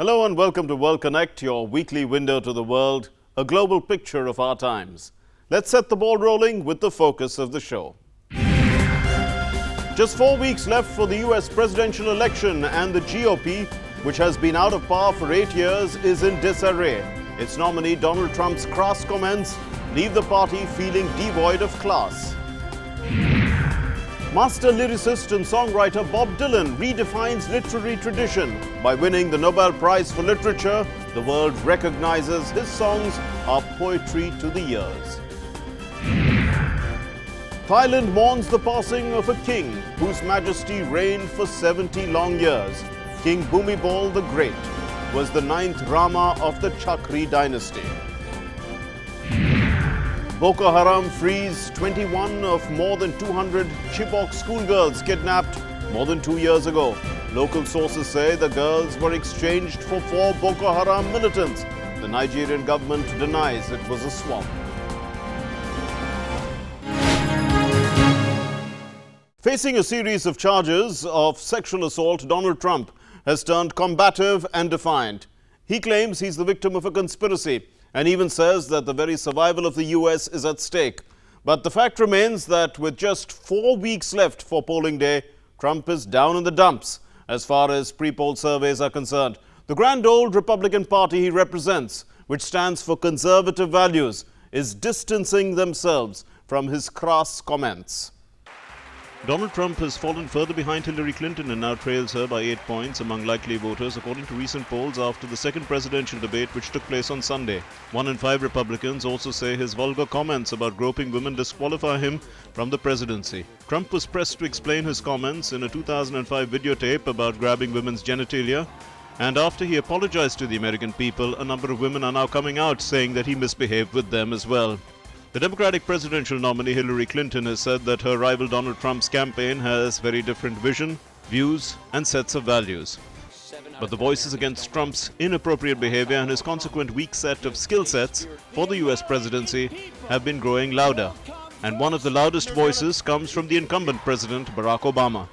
Hello and welcome to World Connect, your weekly window to the world, a global picture of our times. Let's set the ball rolling with the focus of the show. Just 4 weeks left for the US presidential election, and the GOP, which has been out of power for 8 years, is in disarray. Its nominee Donald Trump's crass comments leave the party feeling devoid of class. Master lyricist and songwriter Bob Dylan redefines literary tradition. By winning the Nobel Prize for Literature, the world recognizes his songs are poetry to the ears. Thailand mourns the passing of a king whose majesty reigned for 70 long years. King Bhumibol the Great was the 9th Rama of the Chakri dynasty. Boko Haram frees 21 of more than 200 Chibok schoolgirls kidnapped more than 2 years ago. Local sources say the girls were exchanged for 4 Boko Haram militants. The Nigerian government denies it was a swap. Facing a series of charges of sexual assault, Donald Trump has turned combative and defiant. He claims he's the victim of a conspiracy and even says that the very survival of the US is at stake. But the fact remains that with just 4 weeks left for polling day, Trump is down in the dumps as far as pre-poll surveys are concerned. The grand old Republican Party he represents, which stands for conservative values, is distancing themselves from his crass comments. Donald Trump has fallen further behind Hillary Clinton and now trails her by 8 points among likely voters, according to recent polls after the second presidential debate which took place on Sunday. 1 in 5 Republicans also say his vulgar comments about groping women disqualify him from the presidency. Trump was pressed to explain his comments in a 2005 videotape about grabbing women's genitalia, and after he apologized to the American people, a number of women are now coming out saying that he misbehaved with them as well. The Democratic presidential nominee Hillary Clinton has said that her rival Donald Trump's campaign has very different vision, views, and sets of values. But the voices against Trump's inappropriate behavior and his consequent weak set of skill sets for the US presidency have been growing louder. And one of the loudest voices comes from the incumbent president, Barack Obama.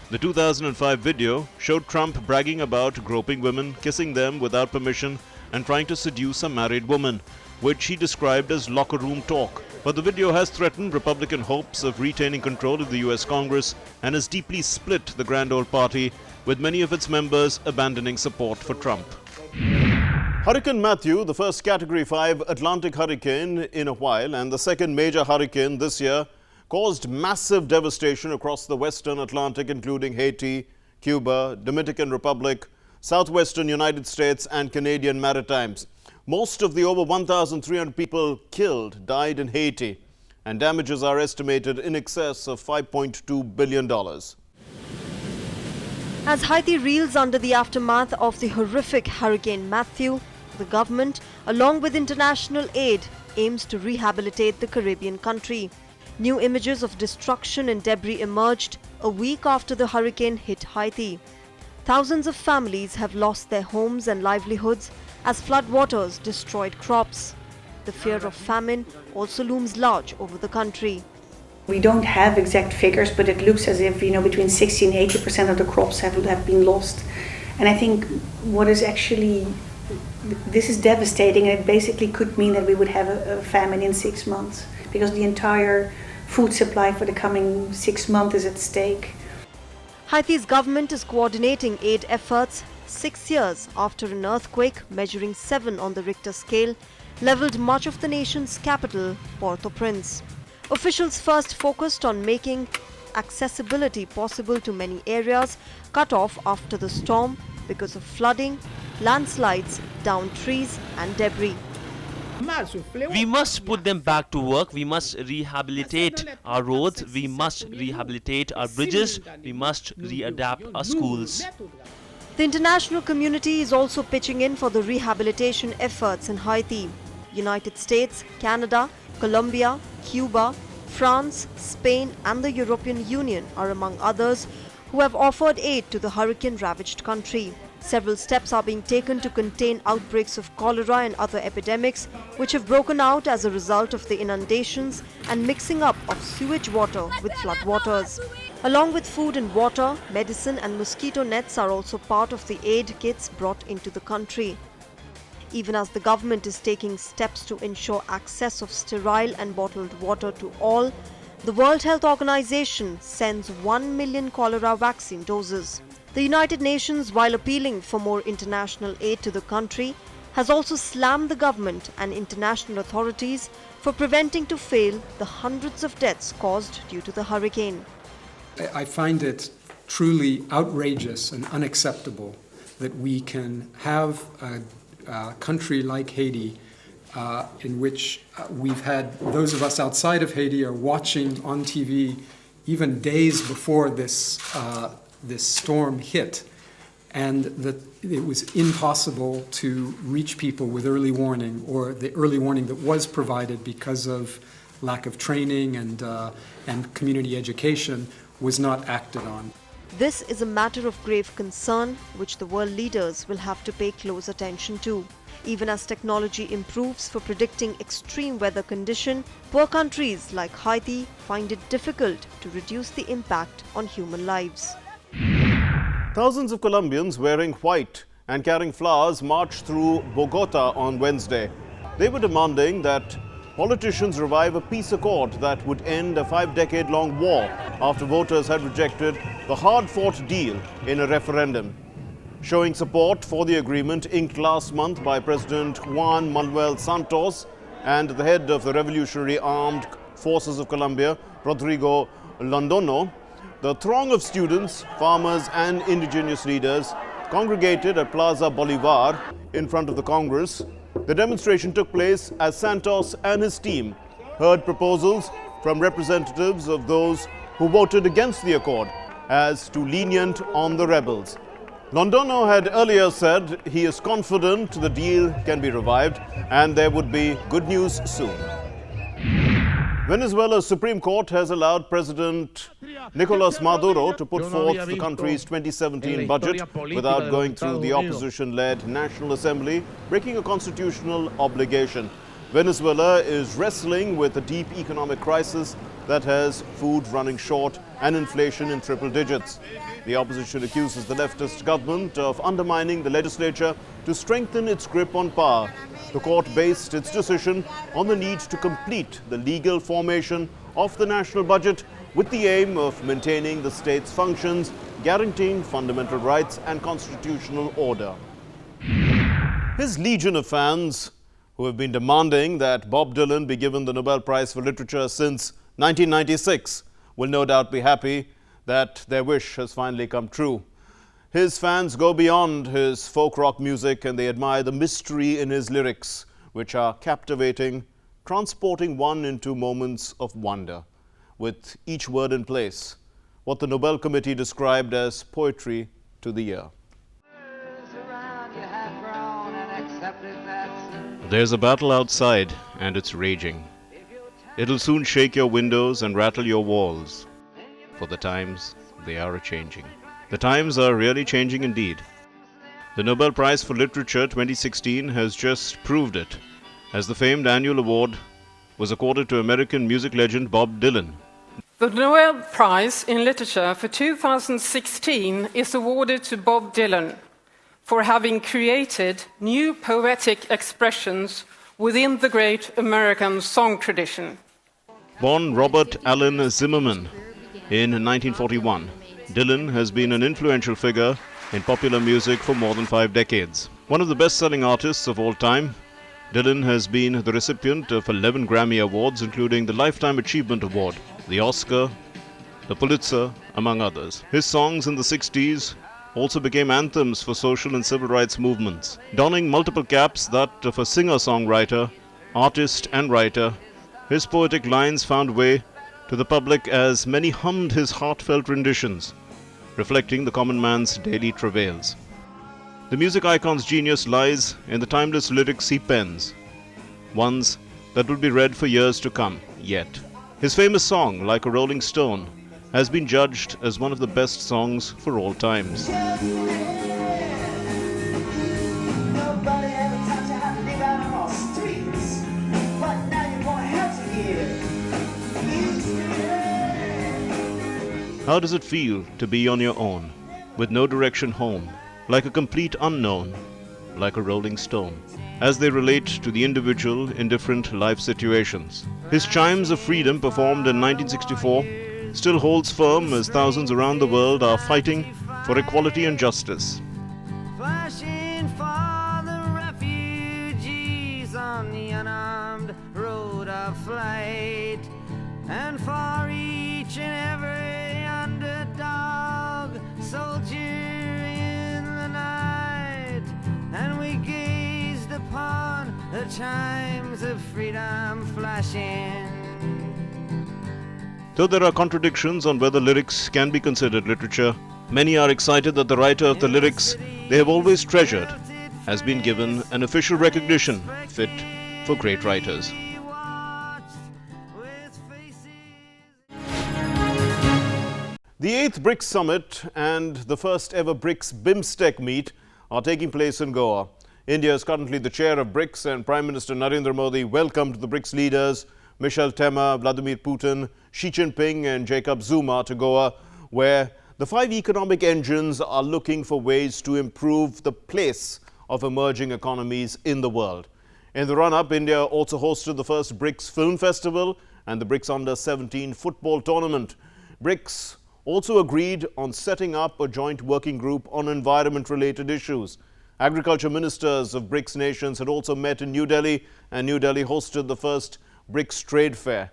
The 2005 video showed Trump bragging about groping women, kissing them without permission, and trying to seduce a married woman, which he described as locker room talk. But the video has threatened Republican hopes of retaining control of the US Congress and has deeply split the grand old party, with many of its members abandoning support for Trump. Hurricane Matthew, the first Category 5 Atlantic hurricane in a while and the second major hurricane this year, caused massive devastation across the western Atlantic, including Haiti, Cuba, Dominican Republic, southwestern United States and Canadian Maritimes. Most of the over 1,300 people killed died in Haiti, and damages are estimated in excess of $5.2 billion. As Haiti reels under the aftermath of the horrific Hurricane Matthew, the government, along with international aid, aims to rehabilitate the Caribbean country. New images of destruction and debris emerged a week after the hurricane hit Haiti. Thousands of families have lost their homes and livelihoods as floodwaters destroyed crops. The fear of famine also looms large over the country. We don't have exact figures, but it looks as if, between 60 and 80% of the crops have been lost. And I think this is devastating, and it basically could mean that we would have a famine in 6 months, because the entire food supply for the coming 6 months is at stake. Haiti's government is coordinating aid efforts 6 years after an earthquake measuring 7 on the Richter scale leveled much of the nation's capital, Port-au-Prince. Officials first focused on making accessibility possible to many areas cut off after the storm because of flooding, landslides, downed trees and debris. We must put them back to work. We must rehabilitate our roads. We must rehabilitate our bridges. We must readapt our schools. The international community is also pitching in for the rehabilitation efforts in Haiti. United States, Canada, Colombia, Cuba, France, Spain and the European Union are among others who have offered aid to the hurricane-ravaged country. Several steps are being taken to contain outbreaks of cholera and other epidemics which have broken out as a result of the inundations and mixing up of sewage water with floodwaters. Along with food and water, medicine and mosquito nets are also part of the aid kits brought into the country. Even as the government is taking steps to ensure access of sterile and bottled water to all, the World Health Organization sends 1 million cholera vaccine doses. The United Nations, while appealing for more international aid to the country, has also slammed the government and international authorities for preventing to fail the hundreds of deaths caused due to the hurricane. I find it truly outrageous and unacceptable that we can have a country like Haiti in which we've had, those of us outside of Haiti are watching on TV even days before this storm hit, and that it was impossible to reach people with early warning, or the early warning that was provided because of lack of training and community education was not acted on. This is a matter of grave concern which the world leaders will have to pay close attention to. Even as technology improves for predicting extreme weather condition, poor countries like Haiti find it difficult to reduce the impact on human lives. Thousands of Colombians wearing white and carrying flowers marched through Bogota on Wednesday. They were demanding that politicians revive a peace accord that would end a 5-decade-long war after voters had rejected the hard-fought deal in a referendum. Showing support for the agreement inked last month by President Juan Manuel Santos and the head of the Revolutionary Armed Forces of Colombia, Rodrigo Londono, the throng of students, farmers and indigenous leaders congregated at Plaza Bolivar in front of the Congress. The demonstration took place as Santos and his team heard proposals from representatives of those who voted against the accord as too lenient on the rebels. Londono had earlier said he is confident the deal can be revived and there would be good news soon. Venezuela's Supreme Court has allowed President Nicolas Maduro to put forth the country's 2017 budget without going through the opposition-led National Assembly, breaking a constitutional obligation. Venezuela is wrestling with a deep economic crisis that has food running short and inflation in triple digits. The opposition accuses the leftist government of undermining the legislature to strengthen its grip on power. The court based its decision on the need to complete the legal formation of the national budget with the aim of maintaining the state's functions, guaranteeing fundamental rights and constitutional order. His legion of fans, who have been demanding that Bob Dylan be given the Nobel Prize for Literature since 1996, will no doubt be happy that their wish has finally come true. His fans go beyond his folk rock music and they admire the mystery in his lyrics, which are captivating, transporting one into moments of wonder, with each word in place, what the Nobel Committee described as poetry to the ear. There's a battle outside and it's raging. It'll soon shake your windows and rattle your walls. For the times, they are a-changing. The times are really changing indeed. The Nobel Prize for Literature 2016 has just proved it, as the famed annual award was accorded to American music legend Bob Dylan. The Nobel Prize in Literature for 2016 is awarded to Bob Dylan for having created new poetic expressions within the great American song tradition. Born Robert Allen Zimmerman in 1941, Dylan has been an influential figure in popular music for more than 5 decades. One of the best-selling artists of all time, Dylan has been the recipient of 11 Grammy Awards, including the Lifetime Achievement Award, the Oscar, the Pulitzer, among others. His songs in the 60s also became anthems for social and civil rights movements. Donning multiple caps, that of a singer-songwriter, artist and writer, his poetic lines found way to the public as many hummed his heartfelt renditions, reflecting the common man's daily travails. The music icon's genius lies in the timeless lyrics he pens, ones that will be read for years to come yet. His famous song, Like a Rolling Stone, has been judged as one of the best songs for all times. How does it feel to be on your own, with no direction home, like a complete unknown, like a rolling stone? As they relate to the individual in different life situations. His Chimes of Freedom, performed in 1964, still holds firm as thousands around the world are fighting for equality and justice. Flashing for the refugees on the unarmed road of flight, and for each and every underdog soldier in the night, and we gazed upon the chimes of freedom flashing. Though there are contradictions on whether lyrics can be considered literature, many are excited that the writer of the lyrics they have always treasured has been given an official recognition fit for great writers. The 8th BRICS Summit and the first ever BRICS BIMSTEC meet are taking place in Goa. India is currently the chair of BRICS, and Prime Minister Narendra Modi welcomed the BRICS leaders Michel Temer, Vladimir Putin, Xi Jinping and Jacob Zuma to Goa, where the 5 economic engines are looking for ways to improve the place of emerging economies in the world. In the run-up, India also hosted the first BRICS Film Festival and the BRICS Under-17 football tournament. BRICS also agreed on setting up a joint working group on environment-related issues. Agriculture ministers of BRICS nations had also met in New Delhi, and New Delhi hosted the first BRICS Trade Fair.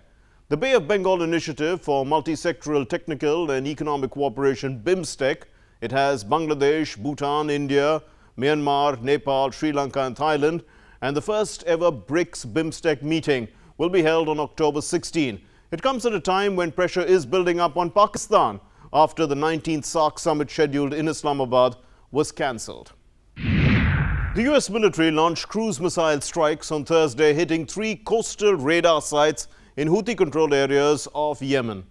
The Bay of Bengal Initiative for Multi-Sectoral Technical and Economic Cooperation, BIMSTEC, it has Bangladesh, Bhutan, India, Myanmar, Nepal, Sri Lanka and Thailand, and the first ever BRICS BIMSTEC meeting will be held on October 16. It comes at a time when pressure is building up on Pakistan after the 19th SAARC summit scheduled in Islamabad was cancelled. The US military launched cruise missile strikes on Thursday, hitting 3 coastal radar sites in Houthi-controlled areas of Yemen.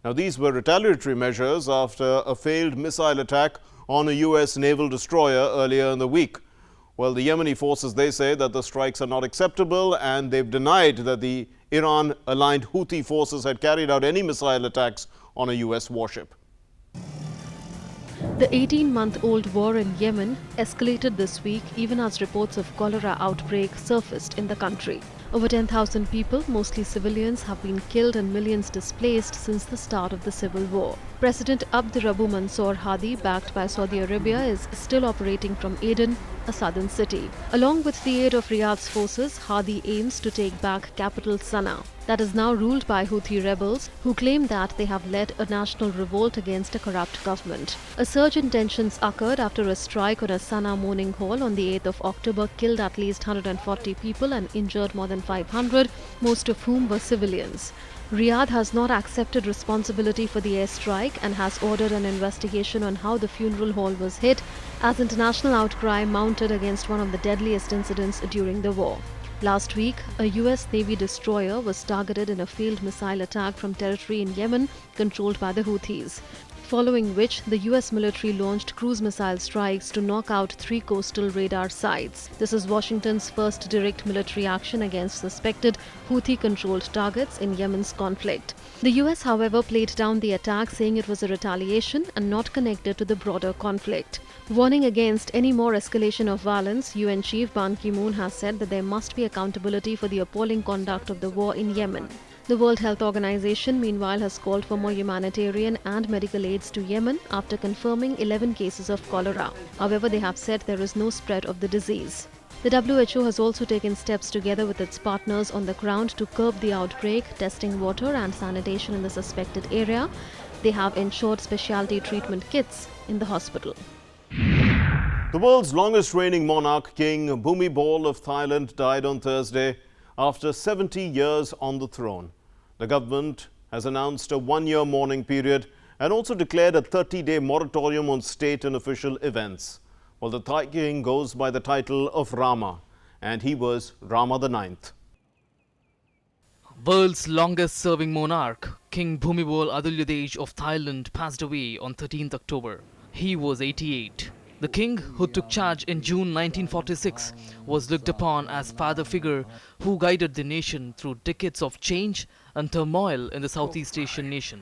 Now, these were retaliatory measures after a failed missile attack on a US naval destroyer earlier in the week. Well, the Yemeni forces, they say that the strikes are not acceptable, and they've denied that the Iran-aligned Houthi forces had carried out any missile attacks on a US warship. The 18-month-old war in Yemen escalated this week even as reports of cholera outbreak surfaced in the country. Over 10,000 people, mostly civilians, have been killed and millions displaced since the start of the civil war. President Abdurabu Mansour Hadi, backed by Saudi Arabia, is still operating from Aden, a southern city. Along with the aid of Riyadh's forces, Hadi aims to take back capital Sana'a, that is now ruled by Houthi rebels who claim that they have led a national revolt against a corrupt government. A surge in tensions occurred after a strike on a Sana'a mourning hall on the 8th of October killed at least 140 people and injured more than 500, most of whom were civilians. Riyadh has not accepted responsibility for the airstrike and has ordered an investigation on how the funeral hall was hit, as international outcry mounted against one of the deadliest incidents during the war. Last week, a US Navy destroyer was targeted in a failed missile attack from territory in Yemen controlled by the Houthis, following which the US military launched cruise missile strikes to knock out 3 coastal radar sites. This is Washington's first direct military action against suspected Houthi-controlled targets in Yemen's conflict. The US, however, played down the attack, saying it was a retaliation and not connected to the broader conflict. Warning against any more escalation of violence, UN Chief Ban Ki-moon has said that there must be accountability for the appalling conduct of the war in Yemen. The World Health Organization, meanwhile, has called for more humanitarian and medical aids to Yemen after confirming 11 cases of cholera. However, they have said there is no spread of the disease. The WHO has also taken steps together with its partners on the ground to curb the outbreak, testing water and sanitation in the suspected area. They have ensured specialty treatment kits in the hospital. The world's longest reigning monarch, King Bhumibol of Thailand, died on Thursday after 70 years on the throne. The government has announced a 1-year mourning period and also declared a 30-day moratorium on state and official events. Well, the Thai king goes by the title of Rama, and he was Rama IX. World's longest-serving monarch, King Bhumibol Adulyadej of Thailand, passed away on 13th October. He was 88. The king, who took charge in June 1946, was looked upon as father figure who guided the nation through decades of change and turmoil in the Southeast Asian nation.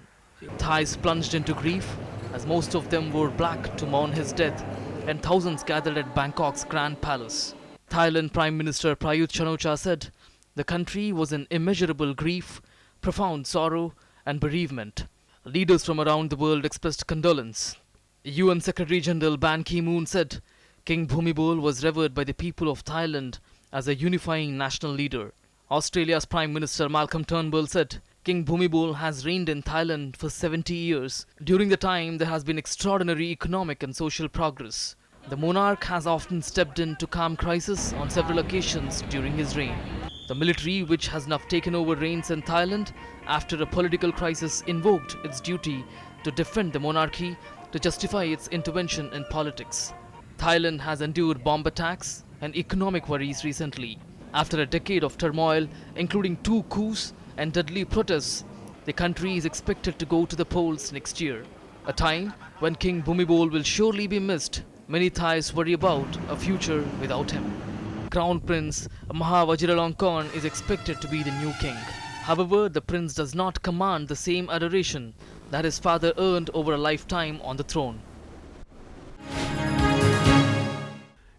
Thais plunged into grief as most of them wore black to mourn his death, and thousands gathered at Bangkok's Grand Palace. Thailand Prime Minister Prayut Chan-o-cha said the country was in immeasurable grief, profound sorrow and bereavement. Leaders from around the world expressed condolence. UN Secretary General Ban Ki-moon said King Bhumibol was revered by the people of Thailand as a unifying national leader. Australia's Prime Minister Malcolm Turnbull said King Bhumibol has reigned in Thailand for 70 years. During the time, there has been extraordinary economic and social progress. The monarch has often stepped in to calm crisis on several occasions during his reign. The military, which has now taken over reins in Thailand after a political crisis, invoked its duty to defend the monarchy to justify its intervention in politics. Thailand has endured bomb attacks and economic worries recently. After a decade of turmoil, including 2 coups and deadly protests, the country is expected to go to the polls next year, a time when King Bhumibol will surely be missed. Many Thais worry about a future without him. Crown Prince Maha Vajiralongkorn is expected to be the new king. However, the prince does not command the same adoration that his father earned over a lifetime on the throne.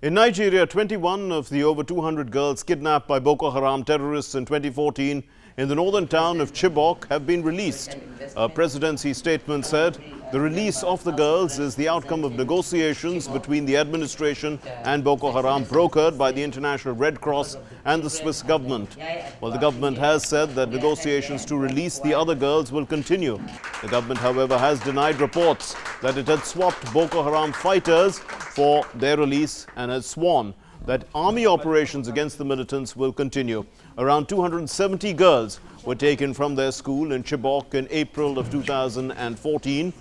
In Nigeria, 21 of the over 200 girls kidnapped by Boko Haram terrorists in 2014 in the northern town of Chibok have been released. A presidency statement said the release of the girls is the outcome of negotiations between the administration and Boko Haram brokered by the International Red Cross and the Swiss government. Well, the government has said that negotiations to release the other girls will continue. The government, however, has denied reports that it had swapped Boko Haram fighters for their release and has sworn that army operations against the militants will continue. Around 270 girls were taken from their school in Chibok in April of 2014.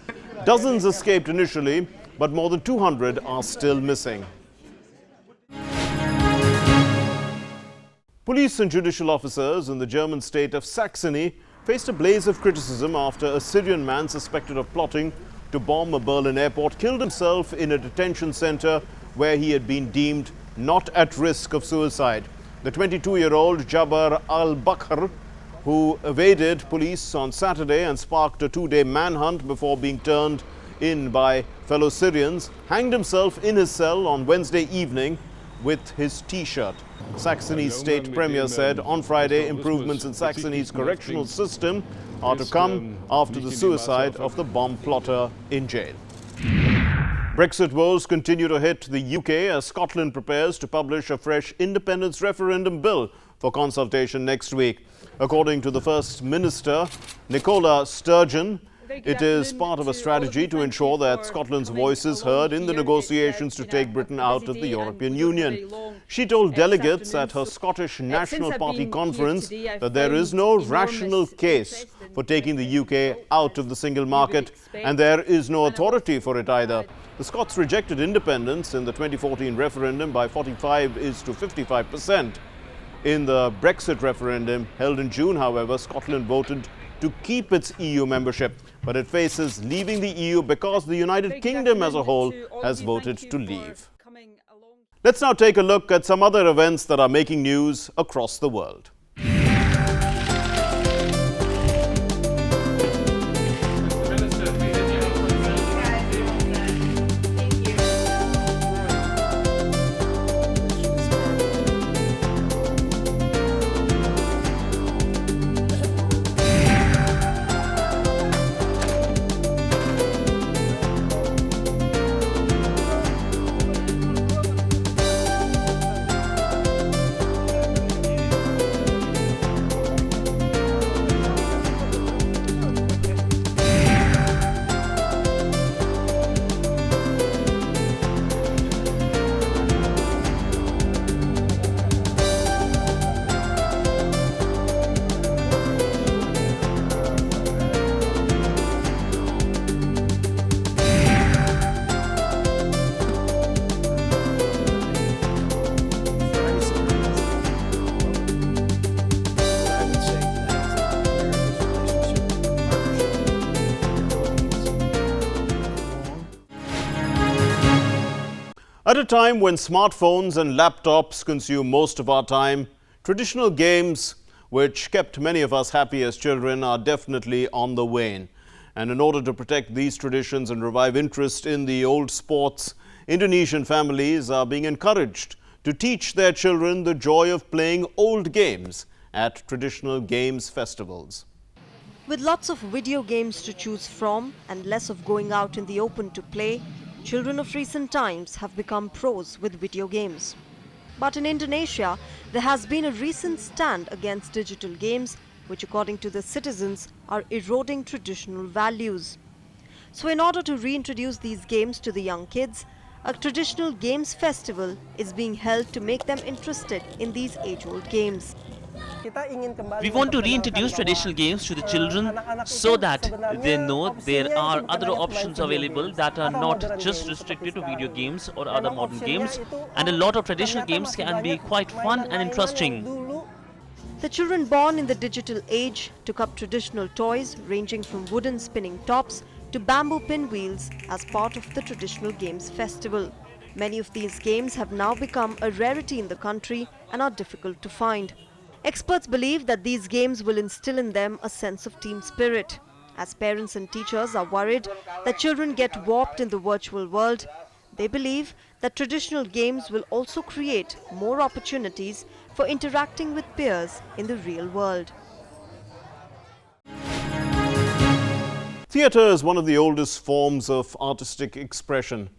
Dozens escaped initially, but more than 200 are still missing. Police and judicial officers in the German state of Saxony faced a blaze of criticism after a Syrian man suspected of plotting to bomb a Berlin airport killed himself in a detention center where he had been deemed not at risk of suicide. The 22-year-old Jabbar al-Bakr, who evaded police on Saturday and sparked a 2-day manhunt before being turned in by fellow Syrians, hanged himself in his cell on Wednesday evening with his T-shirt. Saxony's state premier said on Friday improvements in Saxony's correctional system are to come after the suicide of the bomb plotter in jail. Brexit woes continue to hit the UK as Scotland prepares to publish a fresh independence referendum bill for consultation next week. According to the First Minister, Nicola Sturgeon, it is part of a strategy to ensure that Scotland's voice is heard in the negotiations to take Britain out of the European Union. She told delegates at her Scottish National Party conference that there is no rational case for taking the UK out of the single market, and there is no authority for it either. The Scots rejected independence in the 2014 referendum by 45% to 55%. In the Brexit referendum held in June, however, Scotland voted to keep its EU membership, but it faces leaving the EU because the United Kingdom as a whole has voted to leave. Let's now take a look at some other events that are making news across the world. At a time when smartphones and laptops consume most of our time, traditional games which kept many of us happy as children are definitely on the wane. And in order to protect these traditions and revive interest in the old sports, Indonesian families are being encouraged to teach their children the joy of playing old games at traditional games festivals. With lots of video games to choose from and less of going out in the open to play, children of recent times have become pros with video games. But in Indonesia, there has been a recent stand against digital games, which according to the citizens are eroding traditional values. So in order to reintroduce these games to the young kids, a traditional games festival is being held to make them interested in these age-old games. We want to reintroduce traditional games to the children so that they know there are other options available that are not just restricted to video games or other modern games, and a lot of traditional games can be quite fun and interesting. The children born in the digital age took up traditional toys ranging from wooden spinning tops to bamboo pinwheels as part of the traditional games festival. Many of these games have now become a rarity in the country and are difficult to find. Experts believe that these games will instill in them a sense of team spirit. As parents and teachers are worried that children get warped in the virtual world, they believe that traditional games will also create more opportunities for interacting with peers in the real world. Theatre is one of the oldest forms of artistic expression.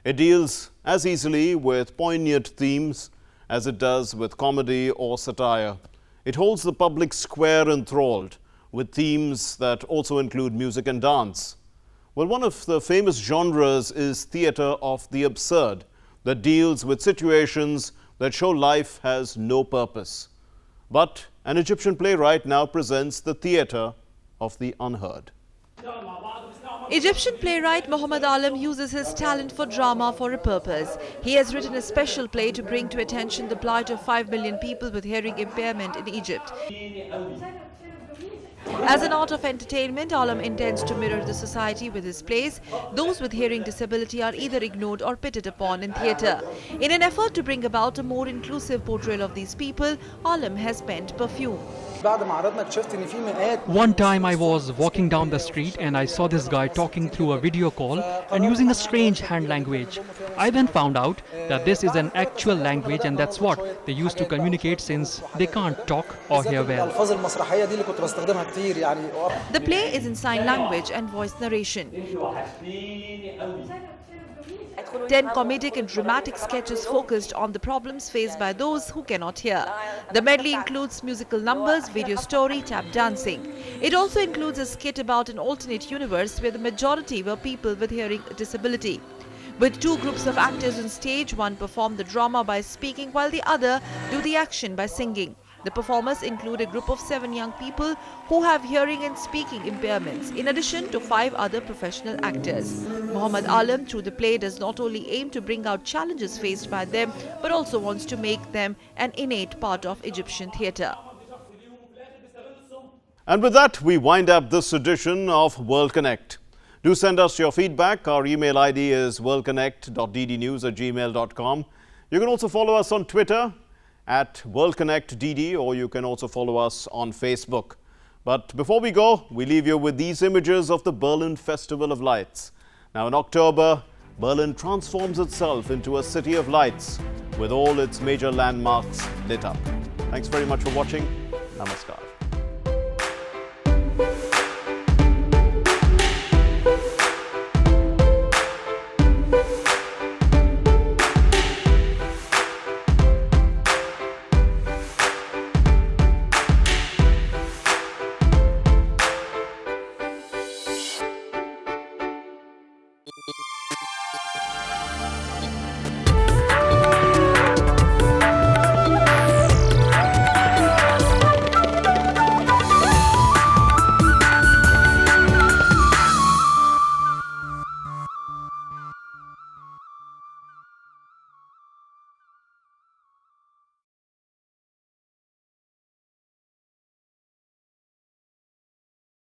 It deals as easily with poignant themes as it does with comedy or satire. It holds the public square enthralled with themes that also include music and dance. Well, one of the famous genres is theatre of the absurd, that deals with situations that show life has no purpose. But an Egyptian playwright now presents the theatre of the unheard. Egyptian playwright Muhammad Alam uses his talent for drama for a purpose. He has written a special play to bring to attention the plight of 5 million people with hearing impairment in Egypt. As an art of entertainment, Alam intends to mirror the society with his plays. Those with hearing disability are either ignored or pitted upon in theatre. In an effort to bring about a more inclusive portrayal of these people, Alam has penned Perfume. One time I was walking down the street and I saw this guy talking through a video call and using a strange hand language. I then found out that this is an actual language and that's what they use to communicate since they can't talk or hear well. The play is in sign language and voice narration. 10 comedic and dramatic sketches focused on the problems faced by those who cannot hear. The medley includes musical numbers, video story, tap dancing. It also includes a skit about an alternate universe where the majority were people with hearing disability. With two groups of actors on stage, one performed the drama by speaking while the other do the action by singing. The performers include a group of 7 young people who have hearing and speaking impairments, in addition to 5 other professional actors. Muhammad Alam, through the play, does not only aim to bring out challenges faced by them, but also wants to make them an innate part of Egyptian theatre. And with that, we wind up this edition of World Connect. Do send us your feedback. Our email ID is worldconnect.ddnews@gmail.com. You can also follow us on Twitter at WorldConnectDD, or you can also follow us on Facebook. But before we go, we leave you with these images of the Berlin Festival of Lights. Now in October, Berlin transforms itself into a city of lights with all its major landmarks lit up. Thanks very much for watching. Namaskar.